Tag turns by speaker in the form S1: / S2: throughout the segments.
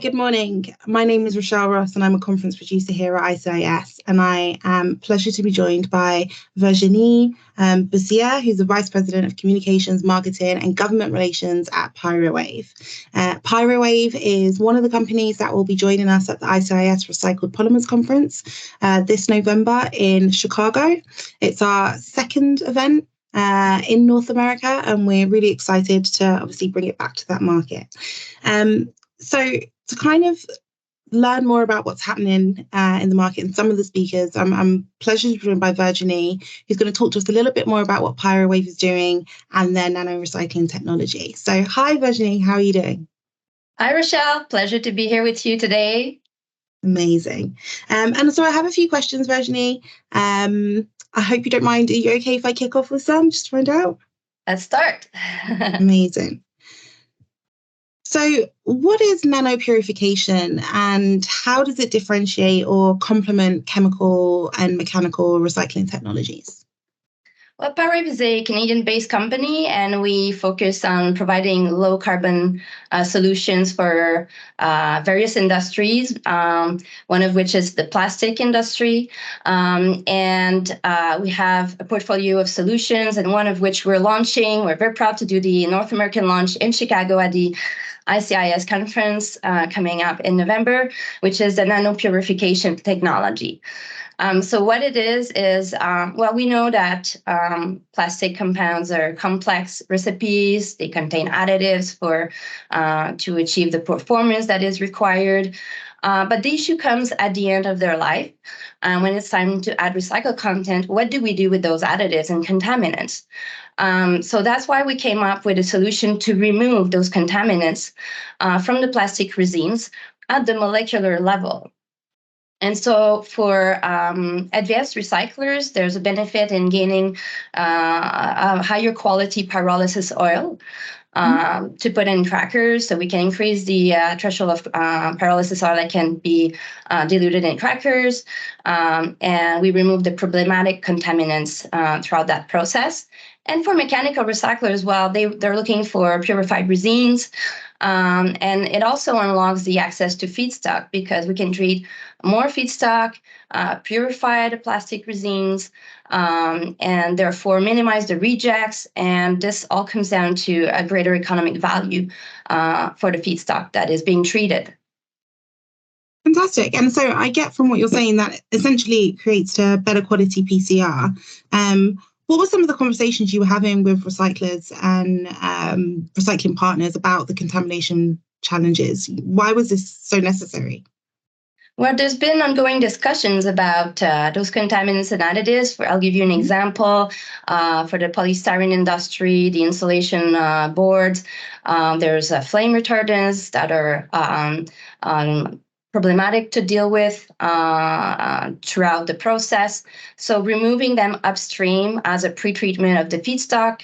S1: good morning. My name is Rochelle Ross and I'm a conference producer here at ICIS, and I am pleased to be joined by Virginie Bussières, who's the Vice President of Communications, Marketing and Government Relations at Pyrowave. Pyrowave is one of the companies that will be joining us at the ICIS Recycled Polymers Conference this November in Chicago. It's our second event in North America, and we're really excited to obviously bring it back to that market. So to kind of learn more about what's happening in the market and some of the speakers, I'm pleased to be joined by Virginie, who's going to talk to us a little bit more about what Pyrowave is doing and their nano recycling technology. So hi, Virginie, how are you doing?
S2: Hi, Rochelle. Pleasure to be here with you today.
S1: Amazing. And so I have a few questions, Virginie. I hope you don't mind. Are you okay if I kick off with some just to find out?
S2: Let's start.
S1: Amazing. So what is nanopurification and how does it differentiate or complement chemical and mechanical recycling technologies?
S2: Well, Pyrowave is a Canadian-based company, and we focus on providing low-carbon solutions for various industries, one of which is the plastic industry. And we have a portfolio of solutions, and one of which we're launching. We're very proud to do the North American launch in Chicago at the ICIS conference coming up in November, which is the nanopurification technology. So what it is, well, we know that plastic compounds are complex recipes. They contain additives to achieve the performance that is required. But the issue comes at the end of their life. When it's time to add recycled content, what do we do with those additives and contaminants? So that's why we came up with a solution to remove those contaminants from the plastic resins at the molecular level. And so for advanced recyclers, there's a benefit in gaining a higher quality pyrolysis oil to put in crackers, so we can increase the threshold of pyrolysis oil that can be diluted in crackers, and we remove the problematic contaminants throughout that process. And for mechanical recyclers, well, they're looking for purified resins, and it also unlocks the access to feedstock because we can treat more feedstock, purify the plastic resins, and therefore minimize the rejects. And this all comes down to a greater economic value for the feedstock that is being treated.
S1: Fantastic. And so I get from what you're saying that essentially it creates a better quality PCR. What were some of the conversations you were having with recyclers and recycling partners about the contamination challenges? Why was this so necessary?
S2: Well, there's been ongoing discussions about those contaminants and additives. I'll give you an example. For the polystyrene industry, the insulation boards, there's flame retardants that are problematic to deal with throughout the process. So removing them upstream as a pretreatment of the feedstock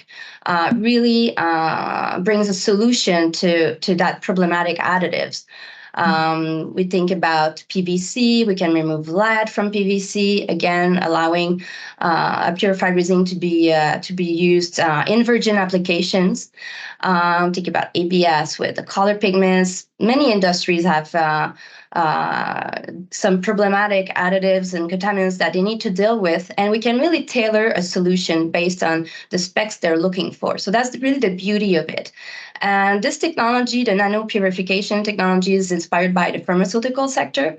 S2: really brings a solution to that problematic additives. We think about PVC. We can remove lead from PVC, again allowing a purified resin to be used in virgin applications. Think about ABS with the color pigments. Many industries have some problematic additives and contaminants that they need to deal with, and we can really tailor a solution based on the specs they're looking for. So that's really the beauty of it. And this technology, the nanopurification technology, is inspired by the pharmaceutical sector.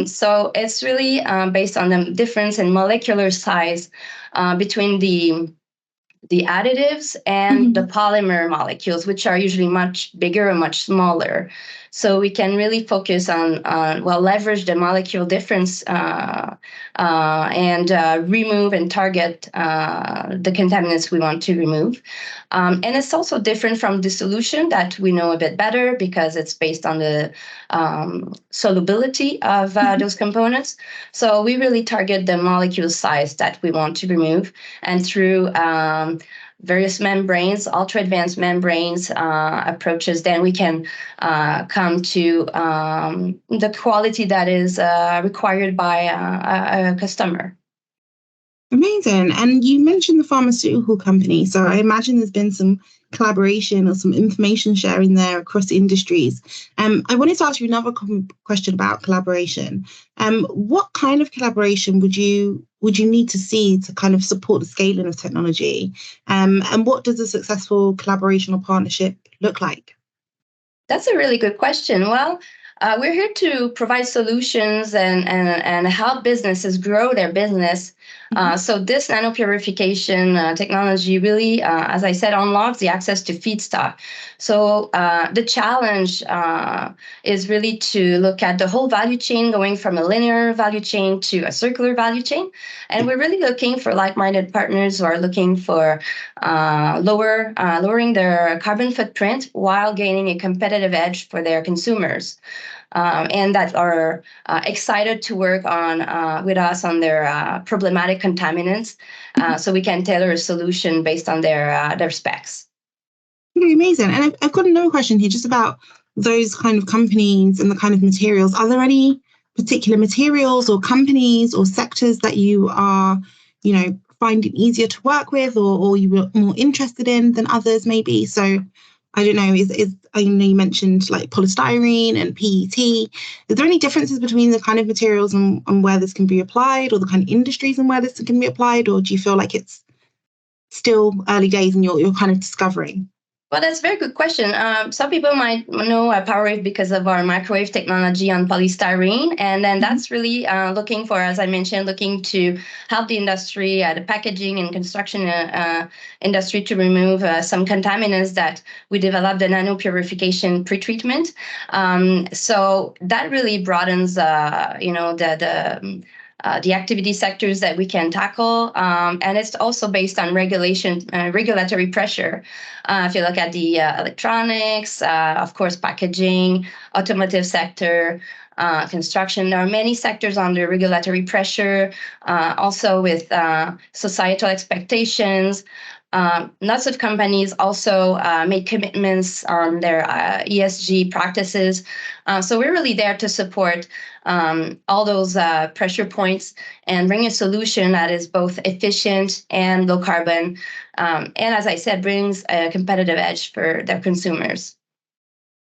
S2: So it's really based on the difference in molecular size between the additives and the polymer molecules, which are usually much bigger and much smaller. So we can really focus on leverage the molecule difference and remove and target the contaminants we want to remove. And it's also different from the solution that we know a bit better because it's based on the solubility of those components. So we really target the molecule size that we want to remove, and through various membranes, ultra-advanced membranes approaches, then we can come to the quality that is required by a customer.
S1: Amazing. And you mentioned the pharmaceutical company. So I imagine there's been some collaboration or some information sharing there across industries. I wanted to ask you another question about collaboration. What kind of collaboration would you need to see to kind of support the scaling of technology? And what does a successful collaboration or partnership look like?
S2: That's a really good question. Well, we're here to provide solutions and help businesses grow their business. So this nanopurification technology really, as I said, unlocks the access to feedstock. So the challenge is really to look at the whole value chain, going from a linear value chain to a circular value chain. And we're really looking for like-minded partners who are looking for lowering their carbon footprint while gaining a competitive edge for their consumers, and that are excited to work on with us on their problematic contaminants, so we can tailor a solution based on their specs.
S1: Okay, amazing. And I've got another question here just about those kind of companies and the kind of materials. Are there any particular materials or companies or sectors that you are, find it easier to work with or you were more interested in than others maybe? So I don't know, I know you mentioned like polystyrene and PET. Is there any differences between the kind of materials and where this can be applied, or the kind of industries and where this can be applied? Or do you feel like it's still early days and you're kind of discovering?
S2: Well, that's a very good question. Some people might know Pyrowave because of our microwave technology on polystyrene. And then that's really looking for, as I mentioned, looking to help the industry, the packaging and construction industry to remove some contaminants that we developed the nanopurification pretreatment. So that really broadens, the activity sectors that we can tackle. And it's also based on regulatory pressure. If you look at the electronics, of course, packaging, automotive sector, construction, there are many sectors under regulatory pressure, also with societal expectations. Lots of companies also make commitments on their ESG practices. So we're really there to support all those pressure points and bring a solution that is both efficient and low carbon. And as I said, brings a competitive edge for their consumers.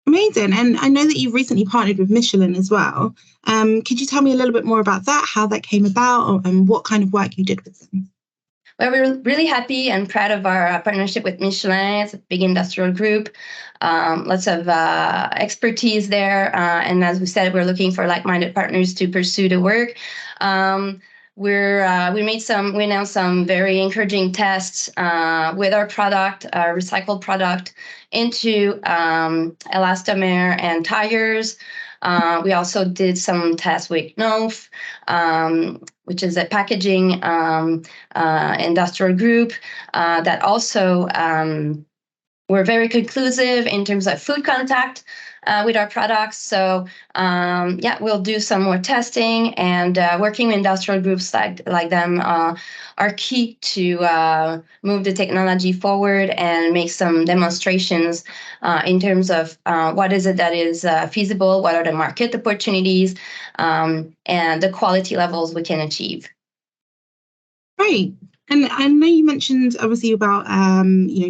S1: Amazing. And I know that you've recently partnered with Michelin as well. Could you tell me a little bit more about that, how that came about, and what kind of work you did with them?
S2: Well, we're really happy and proud of our partnership with Michelin. It's a big industrial group, lots of expertise there. And as we said, we're looking for like-minded partners to pursue the work. We announced some very encouraging tests with our product, our recycled product, into elastomer and tires. We also did some tests with Knauf, which is a packaging industrial group that also were very conclusive in terms of food contact with our products. So we'll do some more testing, and working with industrial groups like them are key to move the technology forward and make some demonstrations in terms of what is it that is feasible, what are the market opportunities, and the quality levels we can achieve.
S1: Great. And I know you mentioned obviously about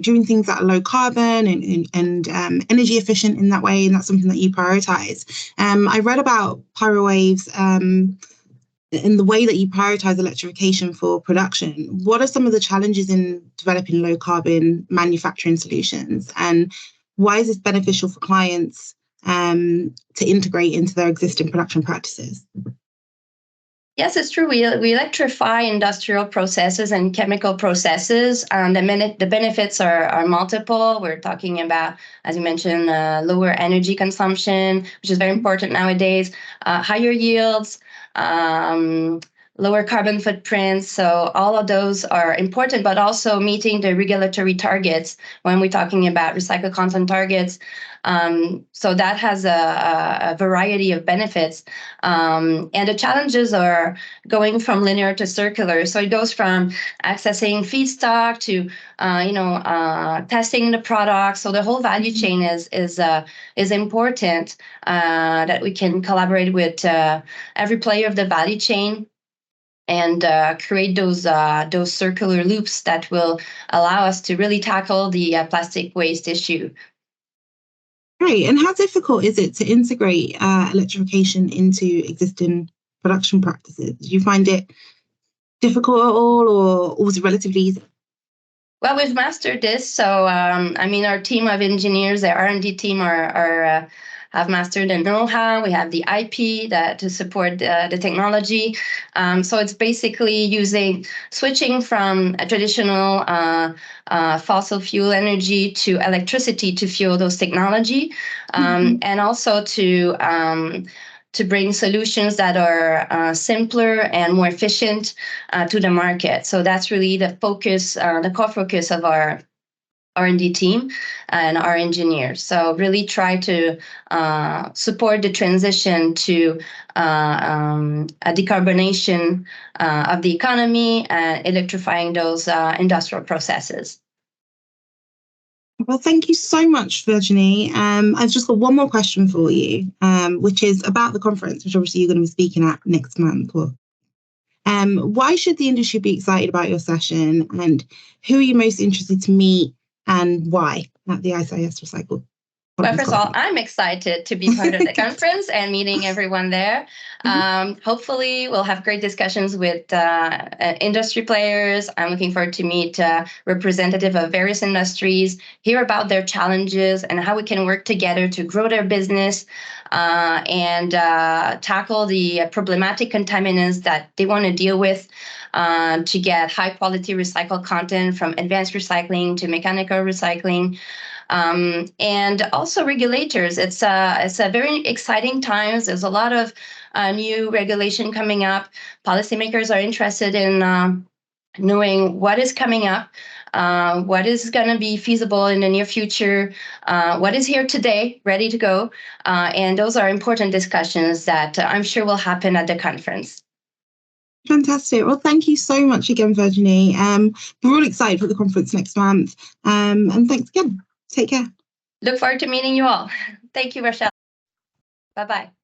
S1: doing things that are low carbon and energy efficient in that way, and that's something that you prioritize. I read about Pyrowave's in the way that you prioritize electrification for production. What are some of the challenges in developing low carbon manufacturing solutions, and why is this beneficial for clients to integrate into their existing production practices?
S2: Yes, it's true. We electrify industrial processes and chemical processes. The benefits are multiple. We're talking about, as you mentioned, lower energy consumption, which is very important nowadays, higher yields, lower carbon footprints. So all of those are important, but also meeting the regulatory targets when we're talking about recycled content targets. So that has a variety of benefits. And the challenges are going from linear to circular. So it goes from accessing feedstock to, testing the product. So the whole value chain is important, that we can collaborate with every player of the value chain. and create those circular loops that will allow us to really tackle the plastic waste issue.
S1: Great. And how difficult is it to integrate electrification into existing production practices? Do you find it difficult at all, or was it relatively easy?
S2: Well, we've mastered this. So, I mean, our team of engineers, the R&D team, have mastered the know-how. We have the IP to support the technology. So it's basically switching from a traditional fossil fuel energy to electricity to fuel those technology, and also to bring solutions that are simpler and more efficient to the market. So that's really the focus, the core focus of our R&D team and our engineers. So really try to support the transition to a decarbonation of the economy and electrifying those industrial processes.
S1: Well, thank you so much, Virginie. I've just got one more question for you, which is about the conference, which obviously you're going to be speaking at next month. Why should the industry be excited about your session, and who are you most interested to meet and why at the ICIS Recycled?
S2: Well, first of all, I'm excited to be part of the conference and meeting everyone there. Hopefully, we'll have great discussions with industry players. I'm looking forward to meet representatives of various industries, hear about their challenges and how we can work together to grow their business and tackle the problematic contaminants that they want to deal with to get high-quality recycled content, from advanced recycling to mechanical recycling. And also regulators. It's a very exciting times. There's a lot of new regulation coming up. Policymakers are interested in knowing what is coming up, what is going to be feasible in the near future, what is here today, ready to go. And those are important discussions that I'm sure will happen at the conference.
S1: Fantastic. Well, thank you so much again, Virginie. We're all excited for the conference next month. And thanks again. Take care.
S2: Look forward to meeting you all. Thank you, Rochelle. Bye-bye.